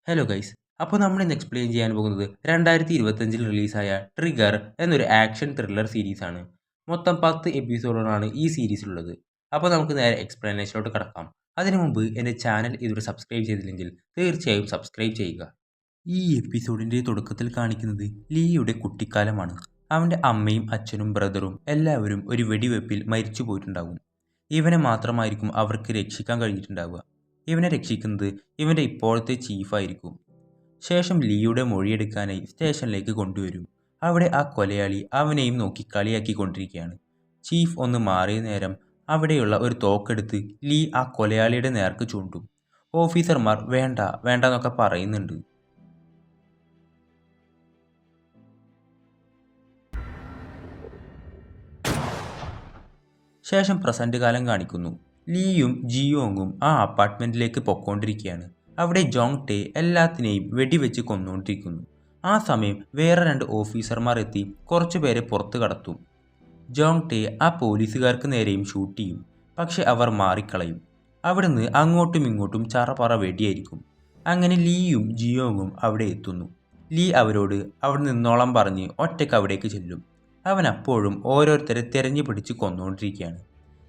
Hello guys. അപ്പോൾ നമ്മൾ ഇന്ന് എക്സ്പ്ലെയിൻ ചെയ്യാൻ പോകുന്നത് 2025 റിലീസായ ട്രിഗർ എന്നൊരു ആക്ഷൻ ത്രില്ലർ സീരീസാണ്. മൊത്തം 10 എപ്പിസോഡുകളാണ് ഈ സീരീസിലുള്ളത്. അപ്പോൾ നമുക്ക് നേരെ എക്സ്പ്ലനേഷനിലോട്ട് കടക്കാം. അതിനു മുമ്പ് എൻ്റെ ചാനൽ ഇതുവരെ സബ്സ്ക്രൈബ് ചെയ്തില്ലെങ്കിൽ തീർച്ചയായും സബ്സ്ക്രൈബ് ചെയ്യുക. ഈ എപ്പിസോഡിൻ്റെ തുടക്കത്തിൽ കാണിക്കുന്നത് ലീയുടെ കുട്ടിക്കാലമാണ്. അവൻ്റെ അമ്മയും അച്ഛനും ബ്രദറും എല്ലാവരും ഒരു വെടിവെപ്പിൽ മരിച്ചു പോയിട്ടുണ്ടാകും. ഇവനെ മാത്രമായിരിക്കും അവർക്ക് രക്ഷിക്കാൻ കഴിഞ്ഞിട്ടുണ്ടാവുക. ഇവനെ രക്ഷിക്കുന്നത് ഇവൻ്റെ ഇപ്പോഴത്തെ ചീഫായിരിക്കും. ശേഷം ലീയുടെ മൊഴിയെടുക്കാനായി സ്റ്റേഷനിലേക്ക് കൊണ്ടുവരും. അവിടെ ആ കൊലയാളി അവനെയും നോക്കി കളിയാക്കിക്കൊണ്ടിരിക്കുകയാണ്. ചീഫ് ഒന്ന് മാറിയ നേരം അവിടെയുള്ള ഒരു തോക്കെടുത്ത് ലീ ആ കൊലയാളിയുടെ നേർക്ക് ചൂണ്ടും. ഓഫീസർമാർ വേണ്ട വേണ്ട എന്നൊക്കെ പറയുന്നുണ്ട്. ശേഷം പ്രസന്റ് കാലം കാണിക്കുന്നു. ലീയും ജിയോങ്ങും ആ അപ്പാർട്ട്മെന്റിലേക്ക് പൊക്കോണ്ടിരിക്കുകയാണ്. അവിടെ ജോങ് ടേ എല്ലാത്തിനെയും വെടിവെച്ച് കൊന്നുകൊണ്ടിരിക്കുന്നു. ആ സമയം വേറെ 2 ഓഫീസർമാർ എത്തി കുറച്ചുപേരെ പുറത്ത് കടത്തും. ജോങ് ടേ ആ പോലീസുകാർക്ക് നേരെയും ഷൂട്ട് ചെയ്യും. പക്ഷെ അവർ മാറിക്കളയും. അവിടുന്ന് അങ്ങോട്ടും ഇങ്ങോട്ടും ചറപറ വെടിയായിരിക്കും. അങ്ങനെ ലീയും ജിയോങ്ങും അവിടെ എത്തുന്നു. ലീ അവരോട് അവിടെ നിന്നോളം പറഞ്ഞ് ഒറ്റയ്ക്ക് അവിടേക്ക് ചെല്ലും. അവൻ അപ്പോഴും ഓരോരുത്തരെ തെരഞ്ഞു പിടിച്ച് കൊന്നുകൊണ്ടിരിക്കുകയാണ്.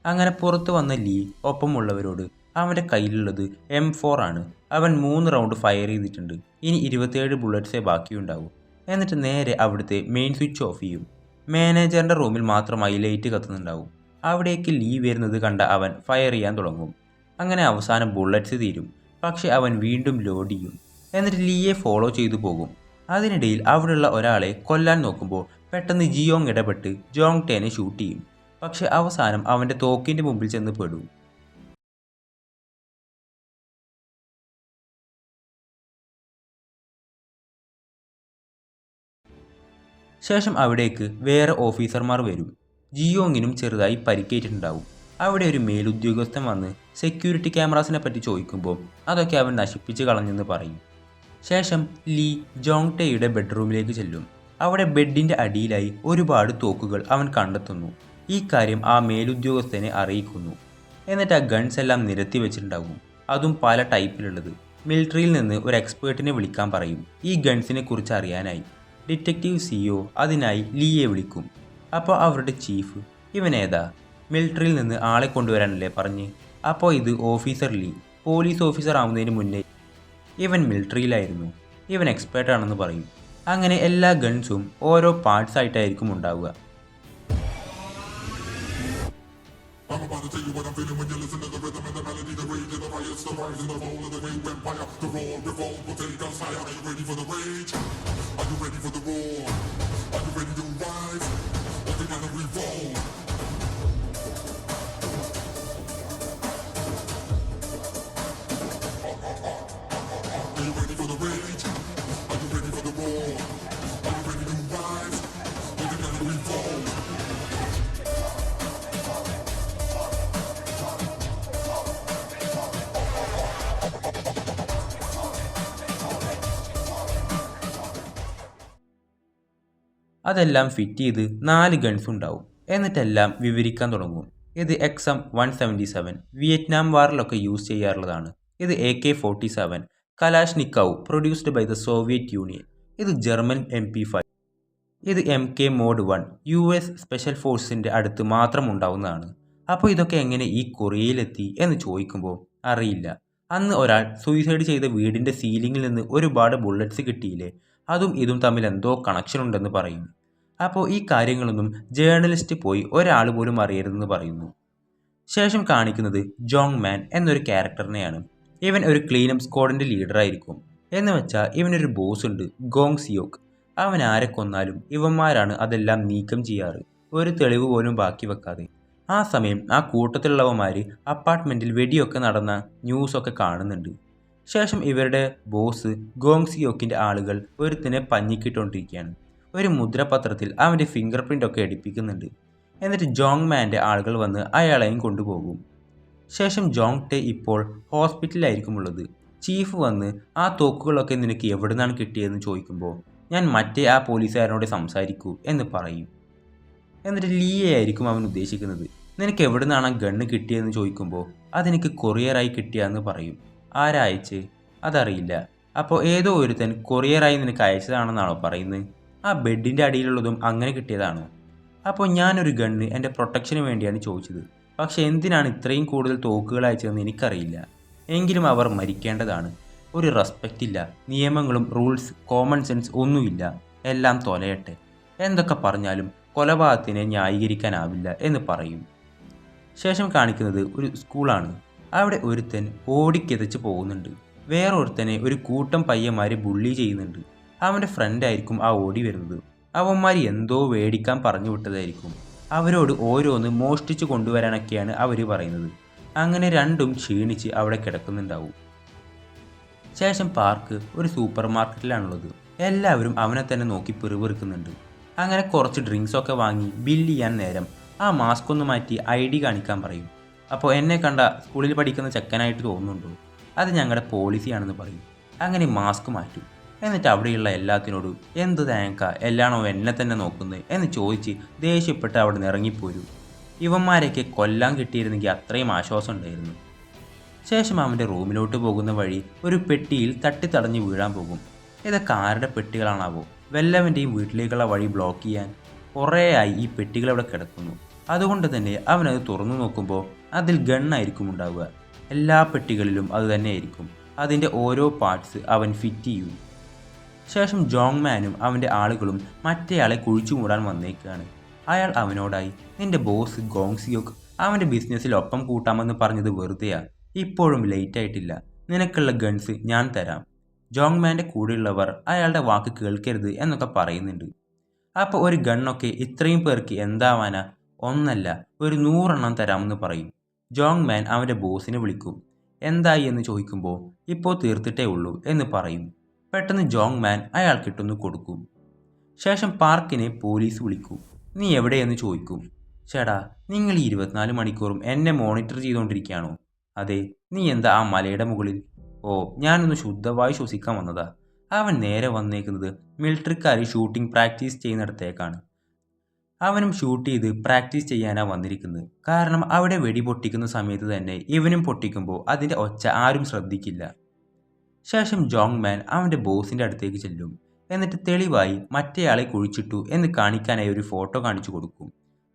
അങ്ങനെ പുറത്തു വന്ന ലീ ഒപ്പമുള്ളവരോട് അവൻ്റെ കയ്യിലുള്ളത് M4 ആണ്. അവൻ 3 റൗണ്ട് ഫയർ ചെയ്തിട്ടുണ്ട്. ഇനി 27 ബുള്ളറ്റ്സേ ബാക്കിയുണ്ടാവും. എന്നിട്ട് നേരെ അവിടുത്തെ മെയിൻ സ്വിച്ച് ഓഫ് ചെയ്യും. മാനേജറിൻ്റെ റൂമിൽ മാത്രമായി ലൈറ്റ് കത്തുന്നുണ്ടാവും. അവിടേക്ക് ലീ വരുന്നത് കണ്ട അവൻ ഫയർ ചെയ്യാൻ തുടങ്ങും. അങ്ങനെ അവസാനം ബുള്ളറ്റ്സ് തീരും. പക്ഷെ അവൻ വീണ്ടും ലോഡ് ചെയ്യും. എന്നിട്ട് ലീയെ ഫോളോ ചെയ്തു പോകും. അതിനിടയിൽ അവിടെയുള്ള ഒരാളെ കൊല്ലാൻ നോക്കുമ്പോൾ പെട്ടെന്ന് ജിയോങ് ഇടപെട്ട് ജോങ് ടേനെ ഷൂട്ട് ചെയ്യും. പക്ഷെ അവസാനം അവൻ്റെ തോക്കിൻ്റെ മുമ്പിൽ ചെന്ന് പെടും. ശേഷം അവിടേക്ക് വേറെ ഓഫീസർമാർ വരും. ജിയോങ്ങിനും ചെറുതായി പരിക്കേറ്റിട്ടുണ്ടാവും. അവിടെ ഒരു മേലുദ്യോഗസ്ഥൻ വന്ന് സെക്യൂരിറ്റി ക്യാമറാസിനെ പറ്റി ചോദിക്കുമ്പോൾ അതൊക്കെ അവൻ നശിപ്പിച്ച് കളഞ്ഞെന്ന് പറയും. ശേഷം ലീ ജോങ് ടേയുടെ ബെഡ്റൂമിലേക്ക് ചെല്ലും. അവിടെ ബെഡിൻ്റെ അടിയിലായി ഒരുപാട് തോക്കുകൾ അവൻ കണ്ടെത്തുന്നു. ഈ കാര്യം ആ മേലുദ്യോഗസ്ഥനെ അറിയിക്കുന്നു. എന്നിട്ട് ആ ഗൺസ് എല്ലാം നിരത്തി വെച്ചിട്ടുണ്ടാകും. അതും പല ടൈപ്പിലുള്ളത്. മിലിറ്ററിയിൽ നിന്ന് ഒരു എക്സ്പേർട്ടിനെ വിളിക്കാൻ പറയും ഈ ഗൺസിനെ കുറിച്ച് അറിയാനായി. ഡിറ്റക്റ്റീവ് CEO അതിനായി ലീയെ വിളിക്കും. അപ്പോൾ അവരുടെ ചീഫ് ഇവനേതാ, മിലിറ്ററിയിൽ നിന്ന് ആളെ കൊണ്ടുവരാനല്ലേ പറഞ്ഞ്. അപ്പോൾ ഇത് ഓഫീസർ ലീ, പോലീസ് ഓഫീസർ ആവുന്നതിന് മുന്നേ ഇവൻ മിലിറ്ററിയിലായിരുന്നു, ഇവൻ എക്സ്പേർട്ടാണെന്ന് പറയും. അങ്ങനെ എല്ലാ ഗൺസും ഓരോ പാർട്സ് ആയിട്ടായിരിക്കും ഉണ്ടാവുക. I'm about to tell you what I'm feeling when you listen to the rhythm and the melody, the rage and the fire, it's the rise and the roll of the great empire. The roar, revolt will take us higher. Are you ready for the rage? Are you ready for the roar? Are you ready to rise? Or together we roll? Are you ready for the rage? Are you ready for the roar? Are you ready to rise? Or together we roll? അതെല്ലാം fit ചെയ്ത് 4 guns ഉണ്ടാവും. എന്നിട്ടെല്ലാം വിവരിക്കാൻ തുടങ്ങും. ഇത് XM-177 Vietnam വാറിലൊക്കെ use ചെയ്യാറുള്ളതാണ്. ഇത് AK-47 Kalashnikov produced by the Soviet Union. ഇത് German MP5. ഇത് MK Mod 1 US സ്പെഷ്യൽ ഫോഴ്സിൻ്റെ അടുത്ത് മാത്രം ഉണ്ടാവുന്നതാണ്. അപ്പോൾ ഇതൊക്കെ എങ്ങനെ ഈ കൊറിയയിലെത്തി എന്ന് ചോദിക്കുമ്പോൾ അറിയില്ല. അന്ന് ഒരാൾ സൂയിസൈഡ് ചെയ്ത വീടിൻ്റെ സീലിങ്ങിൽ നിന്ന് ഒരുപാട് ബുള്ളറ്റ്സ് കിട്ടിയില്ലേ, അതും ഇതും തമ്മിൽ എന്തോ കണക്ഷൻ ഉണ്ടെന്ന് പറയും. അപ്പോൾ ഈ കാര്യങ്ങളൊന്നും ജേർണലിസ്റ്റ് പോയി ഒരാൾ പോലും അറിയരുതെന്ന് പറയുന്നു. ശേഷം കാണിക്കുന്നത് ജോങ് മാൻ എന്നൊരു ക്യാരക്ടറിനെയാണ്. ഇവൻ ഒരു ക്ലീനപ്പ് സ്ക്വാഡിൻ്റെ ലീഡറായിരിക്കും. എന്ന് വെച്ചാൽ ഇവനൊരു ബോസ് ഉണ്ട്, ഗോങ് സിയോക്ക്. അവൻ ആരെ കൊന്നാലും ഇവന്മാരാണ് അതെല്ലാം നീക്കം ചെയ്യാറ്, ഒരു തെളിവ് പോലും ബാക്കി വെക്കാതെ. ആ സമയം ആ കൂട്ടത്തിലുള്ളവന്മാർ അപ്പാർട്ട്മെൻറ്റിൽ വെടിയൊക്കെ നടന്ന ന്യൂസൊക്കെ കാണുന്നുണ്ട്. ശേഷം ഇവരുടെ ബോസ് ഗോങ് സിയോക്കിൻ്റെ ആളുകൾ ഒരുത്തിനെ പഞ്ഞിക്കിട്ടുകൊണ്ടിരിക്കുകയാണ്. ഒരു മുദ്രപത്രത്തിൽ അവൻ്റെ ഫിംഗർ പ്രിൻ്റൊക്കെ എടുപ്പിക്കുന്നുണ്ട്. എന്നിട്ട് ജോങ് മാൻ്റെ ആളുകൾ വന്ന് അയാളെയും കൊണ്ടുപോകും. ശേഷം ജോങ് ടേ ഇപ്പോൾ ഹോസ്പിറ്റലിലായിരിക്കുമുള്ളത്. ചീഫ് വന്ന് ആ തോക്കുകളൊക്കെ നിനക്ക് എവിടെ നിന്നാണ് കിട്ടിയതെന്ന് ചോദിക്കുമ്പോൾ ഞാൻ മറ്റേ ആ പോലീസുകാരനോട് സംസാരിക്കൂ എന്ന് പറയും. എന്നിട്ട് ലീയെ ആയിരിക്കും അവൻ ഉദ്ദേശിക്കുന്നത്. നിനക്ക് എവിടെ നിന്നാണ് ആ ഗണ്ണ് കിട്ടിയതെന്ന് ചോദിക്കുമ്പോൾ അതെനിക്ക് കൊറിയറായി കിട്ടിയതെന്ന് പറയും. ആരാ അയച്ച് അതറിയില്ല, അപ്പോൾ ഏതോ ഒരുത്തൻ കൊറിയറായി നിനക്ക് അയച്ചതാണെന്നാണോ പറയുന്നത്? ആ ബെഡിൻ്റെ അടിയിലുള്ളതും അങ്ങനെ കിട്ടിയതാണോ? അപ്പോൾ ഞാനൊരു ഗണ്ണ് എൻ്റെ പ്രൊട്ടക്ഷന് വേണ്ടിയാണ് ചോദിച്ചത്. പക്ഷെ എന്തിനാണ് ഇത്രയും കൂടുതൽ തോക്കുകൾ അയച്ചതെന്ന് എനിക്കറിയില്ല. എങ്കിലും അവർ മരിക്കേണ്ടതാണ്. ഒരു റെസ്പെക്റ്റ് ഇല്ല, നിയമങ്ങളും റൂൾസ് കോമൺ സെൻസ് ഒന്നുമില്ല. എല്ലാം തൊലയട്ടെ. എന്തൊക്കെ പറഞ്ഞാലും കൊലപാതകത്തിനെ ന്യായീകരിക്കാനാവില്ല എന്ന് പറയും. ശേഷം കാണിക്കുന്നത് ഒരു സ്കൂളാണ്. അവിടെ ഒരുത്തൻ ഓടിക്കിതച്ച് പോകുന്നുണ്ട്. വേറൊരുത്തനെ ഒരു കൂട്ടം പയ്യന്മാർ ബുള്ളി ചെയ്യുന്നുണ്ട്. അവൻ്റെ ഫ്രണ്ടായിരിക്കും ആ ഓടി വരുന്നത്. അവന്മാർ എന്തോ വേടിക്കാൻ പറഞ്ഞു വിട്ടതായിരിക്കും. അവരോട് ഓരോന്ന് മോഷ്ടിച്ച് കൊണ്ടുവരാനൊക്കെയാണ് അവർ പറയുന്നത്. അങ്ങനെ രണ്ടും ക്ഷീണിച്ച് അവിടെ കിടക്കുന്നുണ്ടാവും. ശേഷം പാർക്ക് ഒരു സൂപ്പർ മാർക്കറ്റിലാണുള്ളത്. എല്ലാവരും അവനെ തന്നെ നോക്കി പിറുപിറുക്കുന്നുണ്ട്. അങ്ങനെ കുറച്ച് ഡ്രിങ്ക്സൊക്കെ വാങ്ങി ബില്ല് ചെയ്യാൻ നേരം ആ മാസ്ക് ഒന്ന് മാറ്റി ID കാണിക്കാൻ പറയും. അപ്പോൾ എന്നെ കണ്ട സ്കൂളിൽ പഠിക്കുന്ന ചെക്കനായിട്ട് തോന്നുന്നുണ്ടോ? അത് ഞങ്ങളുടെ പോളിസിയാണെന്ന് പറയും. അങ്ങനെ മാസ്ക് മാറ്റും. എന്നിട്ട് അവിടെയുള്ള എല്ലാത്തിനോടും എന്ത് തേങ്ങ എല്ലാണോ എന്നെ തന്നെ നോക്കുന്നത് എന്ന് ചോദിച്ച് ദേഷ്യപ്പെട്ട് അവിടെ നിന്ന് ഇറങ്ങിപ്പോരും. ഇവന്മാരെയൊക്കെ കൊല്ലാൻ കിട്ടിയിരുന്നെങ്കിൽ അത്രയും ആശ്വാസം ഉണ്ടായിരുന്നു. ശേഷം അവൻ്റെ റൂമിലോട്ട് പോകുന്ന വഴി ഒരു പെട്ടിയിൽ തട്ടിത്തടഞ്ഞ് വീഴാൻ പോകും. ഇതൊക്കെ ആരുടെ പെട്ടികളാണാവോ? വല്ലവൻ്റെയും വീട്ടിലേക്കുള്ള വഴി ബ്ലോക്ക് ചെയ്യാൻ. കുറേയായി ഈ പെട്ടികൾ അവിടെ കിടക്കുന്നു. അതുകൊണ്ട് തന്നെ അവനത് തുറന്നു നോക്കുമ്പോൾ അതിൽ ഗണ്ണായിരിക്കും ഉണ്ടാവുക. എല്ലാ പെട്ടികളിലും അത് തന്നെയായിരിക്കും. അതിൻ്റെ ഓരോ പാർട്സ് അവൻ ഫിറ്റ് ചെയ്യും. ശേഷം ജോങ് മാനും അവൻ്റെ ആളുകളും മറ്റേയാളെ കുഴിച്ചു മൂടാൻ വന്നേക്കാണ്. അയാൾ അവനോടായി, നിന്റെ ബോസ് ഗോങ് സിയോക്ക് അവൻ്റെ ബിസിനസ്സിൽ ഒപ്പം കൂട്ടാമെന്ന് പറഞ്ഞത് വെറുതെയാ. ഇപ്പോഴും ലേറ്റ് ആയിട്ടില്ല. നിനക്കുള്ള ഗൺസ് ഞാൻ തരാം. ജോങ് മാൻ്റെ കൂടെയുള്ളവർ അയാളുടെ വാക്ക് കേൾക്കരുത് എന്നൊക്കെ പറയുന്നുണ്ട്. അപ്പോൾ ഒരു ഗണ്ണൊക്കെ ഇത്രയും പേർക്ക് എന്താവാനാ? ഒന്നല്ല, ഒരു 100 എണ്ണം തരാമെന്ന് പറയും. ജോങ് മാൻ അവൻ്റെ ബോസിനെ വിളിക്കും. എന്തായി എന്ന് ചോദിക്കുമ്പോൾ ഇപ്പോൾ തീർത്തിട്ടേ ഉള്ളൂ എന്ന് പറയും. പെട്ടെന്ന് ജോങ് മാൻ അയാൾക്കിട്ടൊന്ന് കൊടുക്കും. ശേഷം പാർക്കിനെ പോലീസ് വിളിക്കും. നീ എവിടെയെന്ന് ചോദിക്കും. ചേടാ, നിങ്ങൾ ഈ 24 മണിക്കൂറും എന്നെ മോണിറ്റർ ചെയ്തുകൊണ്ടിരിക്കുകയാണോ? അതെ. നീ എന്താ ആ മലയുടെ മുകളിൽ? ഓ, ഞാനൊന്ന് ശുദ്ധവായു ശ്വസിക്കാൻ വന്നതാ. അവൻ നേരെ വന്നേക്കുന്നത് മിലിറ്ററിക്കാർ ഷൂട്ടിംഗ് പ്രാക്ടീസ് ചെയ്യുന്നിടത്തേക്കാണ്. അവനും ഷൂട്ട് ചെയ്ത് പ്രാക്ടീസ് ചെയ്യാനാണ് വന്നിരിക്കുന്നത്. കാരണം അവിടെ വെടി പൊട്ടിക്കുന്ന സമയത്ത് തന്നെ ഇവനും പൊട്ടിക്കുമ്പോൾ അതിൻ്റെ ഒച്ച ആരും ശ്രദ്ധിക്കില്ല. ശേഷം ജോങ് മാൻ അവൻ്റെ ബോസിൻ്റെ അടുത്തേക്ക് ചെല്ലും. എന്നിട്ട് തെളിവായി മറ്റേയാളെ കുഴിച്ചിട്ടു എന്ന് കാണിക്കാനായി ഒരു ഫോട്ടോ കാണിച്ചു കൊടുക്കും.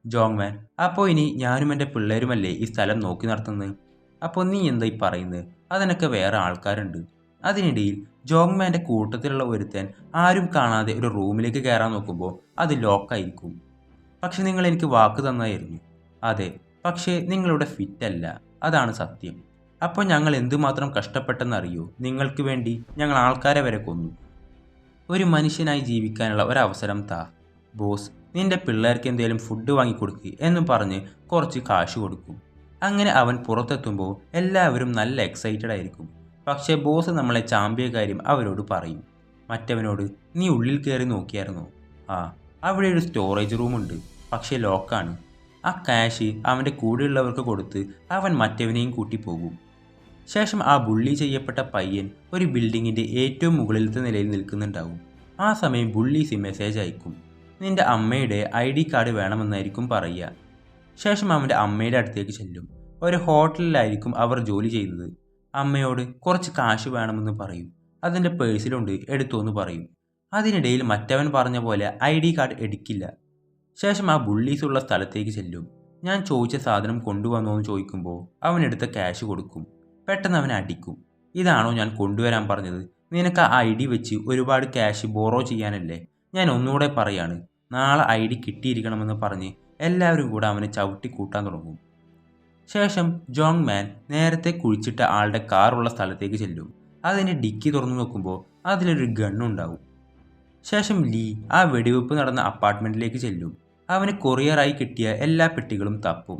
ജോങ് മാൻ, അപ്പോൾ ഇനി ഞാനും എൻ്റെ പിള്ളേരുമല്ലേ ഈ സ്ഥലം നോക്കി നടത്തുന്നത്? അപ്പോൾ നീ എന്തായി പറയുന്നത്? അതിനൊക്കെ വേറെ ആൾക്കാരുണ്ട്. അതിനിടയിൽ ജോങ് മാൻ്റെ കൂട്ടത്തിലുള്ള ഒരുത്തൻ ആരും കാണാതെ ഒരു റൂമിലേക്ക് കയറാൻ നോക്കുമ്പോൾ അത് ലോക്കായിരിക്കും. പക്ഷെ നിങ്ങൾ എനിക്ക് വാക്ക് തന്നായിരുന്നു. അതെ, പക്ഷേ നിങ്ങളിവിടെ ഫിറ്റല്ല, അതാണ് സത്യം. അപ്പോൾ ഞങ്ങൾ എന്തുമാത്രം കഷ്ടപ്പെട്ടെന്നറിയോ? നിങ്ങൾക്ക് വേണ്ടി ഞങ്ങൾ ആൾക്കാരെ വരെ കൊന്നു. ഒരു മനുഷ്യനായി ജീവിക്കാനുള്ള ഒരവസരം താ. ബോസ്, നിന്റെ പിള്ളേർക്ക് എന്തെങ്കിലും ഫുഡ് വാങ്ങിക്കൊടുക്കുക എന്നും പറഞ്ഞ് കുറച്ച് കാശ് കൊടുക്കും. അങ്ങനെ അവൻ പുറത്തെത്തുമ്പോൾ എല്ലാവരും നല്ല എക്സൈറ്റഡ് ആയിരിക്കും. പക്ഷേ ബോസ് നമ്മളെ ചാമ്പിയ കാര്യം അവരോട് പറയും. മറ്റവനോട്, നീ ഉള്ളിൽ കയറി നോക്കിയായിരുന്നോ? ആ, അവിടെ ഒരു സ്റ്റോറേജ് റൂമുണ്ട്, പക്ഷേ ലോക്കാണ്. ആ ക്യാഷ് അവൻ്റെ കൂടെയുള്ളവർക്ക് കൊടുത്ത് അവൻ മറ്റവനെയും കൂട്ടി പോകും. ശേഷം ആ ബുള്ളി ചെയ്യപ്പെട്ട പയ്യൻ ഒരു ബിൽഡിങ്ങിൻ്റെ ഏറ്റവും മുകളിലത്തെ നിലയിൽ നിൽക്കുന്നുണ്ടാവും. ആ സമയം ബുള്ളീസ് മെസ്സേജ് അയക്കും. നിന്റെ അമ്മയുടെ ID കാർഡ് വേണമെന്നായിരിക്കും പറയുക. ശേഷം അവൻ്റെ അമ്മയുടെ അടുത്തേക്ക് ചെല്ലും. ഒരു ഹോട്ടലിലായിരിക്കും അവർ ജോലി ചെയ്യുന്നത്. അമ്മയോട് കുറച്ച് കാശ് വേണമെന്ന് പറയും. അതിൻ്റെ പേഴ്സിലുണ്ട്, എടുത്തോന്ന് പറയും. അതിനിടയിൽ മറ്റവൻ പറഞ്ഞ പോലെ ID കാർഡ് എടുക്കില്ല. ശേഷം ആ ബുള്ളീസ് ഉള്ള സ്ഥലത്തേക്ക് ചെല്ലും. ഞാൻ ചോദിച്ച സാധനം കൊണ്ടുവന്നോ എന്ന് ചോദിക്കുമ്പോൾ അവനെടുത്ത ക്യാഷ് കൊടുക്കും. പെട്ടെന്ന് അവനെ അടിക്കും. ഇതാണോ ഞാൻ കൊണ്ടുവരാൻ പറഞ്ഞത്? നിനക്ക് ആ ID വെച്ച് ഒരുപാട് ക്യാഷ് ബോറോ ചെയ്യാനല്ലേ? ഞാൻ ഒന്നുകൂടെ പറയാണ്, നാളെ ID കിട്ടിയിരിക്കണമെന്ന് പറഞ്ഞ് എല്ലാവരും കൂടെ അവനെ ചവിട്ടി കൂട്ടാൻ തുടങ്ങും. ശേഷം ജോങ് മാൻ നേരത്തെ കുഴിച്ചിട്ട ആളുടെ കാറുള്ള സ്ഥലത്തേക്ക് ചെല്ലും. അതിൻ്റെ ഡിക്കി തുറന്നു നോക്കുമ്പോൾ അതിലൊരു ഗണ്ണുണ്ടാവും. ശേഷം ലീ ആ വെടിവെപ്പ് നടന്ന അപ്പാർട്ട്മെൻറ്റിലേക്ക് ചെല്ലും. അവന് കൊറിയറായി കിട്ടിയ എല്ലാ പെട്ടികളും തപ്പും.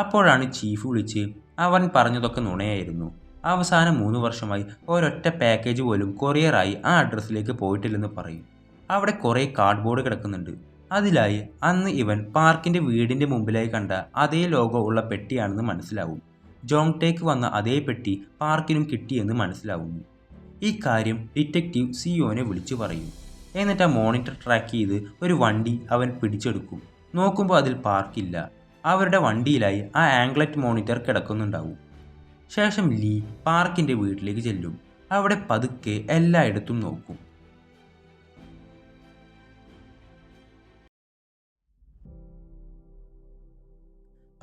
അപ്പോഴാണ് ചീഫ് വിളിച്ച് അവൻ പറഞ്ഞതൊക്കെ നുണയായിരുന്നു. അവസാനം 3 വർഷമായി ഒരൊറ്റ പാക്കേജ് പോലും കൊറിയറായി ആ അഡ്രസ്സിലേക്ക് പോയിട്ടില്ലെന്ന് പറയും. അവിടെ കുറേ കാർഡ്ബോർഡ് കിടക്കുന്നുണ്ട്. അതിലായി അന്ന് ഇവൻ പാർക്കിൻ്റെ വീടിൻ്റെ മുമ്പിലായി കണ്ട അതേ ലോഗോ ഉള്ള പെട്ടിയാണെന്ന് മനസ്സിലാവും. ജോങ് ടേക്ക് വന്ന അതേ പെട്ടി പാർക്കിനും കിട്ടിയെന്ന് മനസ്സിലാവുന്നു. ഈ കാര്യം ഡിറ്റക്റ്റീവ് സിയോനെ വിളിച്ചു പറയും. എന്നിട്ട് ആ മോണിറ്റർ ട്രാക്ക് ചെയ്ത് ഒരു വണ്ടി അവൻ പിടിച്ചെടുക്കും. നോക്കുമ്പോൾ അതിൽ പാർക്കില്ല. അവരുടെ വണ്ടിയിലായി ആ ആംഗ്ലറ്റ് മോണിറ്റർ കിടക്കുന്നുണ്ടാവും. ശേഷം ലീ പാർക്കിൻ്റെ വീട്ടിലേക്ക് ചെല്ലും. അവിടെ പതുക്കെ എല്ലായിടത്തും നോക്കും.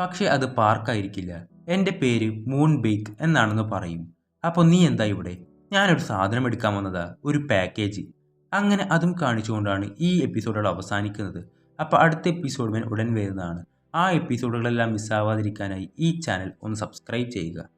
പക്ഷെ അത് പാർക്കായിരിക്കില്ല. എൻ്റെ പേര് മൂൺ ബേക്ക് എന്നാണെന്ന് പറയും. അപ്പോൾ നീ എന്താ ഇവിടെ? ഞാനൊരു സാധനം എടുക്കാൻ വന്നതാ, ഒരു പാക്കേജ്. അങ്ങനെ അതും കാണിച്ചുകൊണ്ടാണ് ഈ എപ്പിസോഡുകൾ അവസാനിക്കുന്നത്. അപ്പോൾ അടുത്ത എപ്പിസോഡ് ഉടൻ വരുന്നതാണ്. ആ എപ്പിസോഡുകളെല്ലാം മിസ്സാവാതിരിക്കാനായി ഈ ചാനൽ ഒന്ന് സബ്സ്ക്രൈബ് ചെയ്യുക.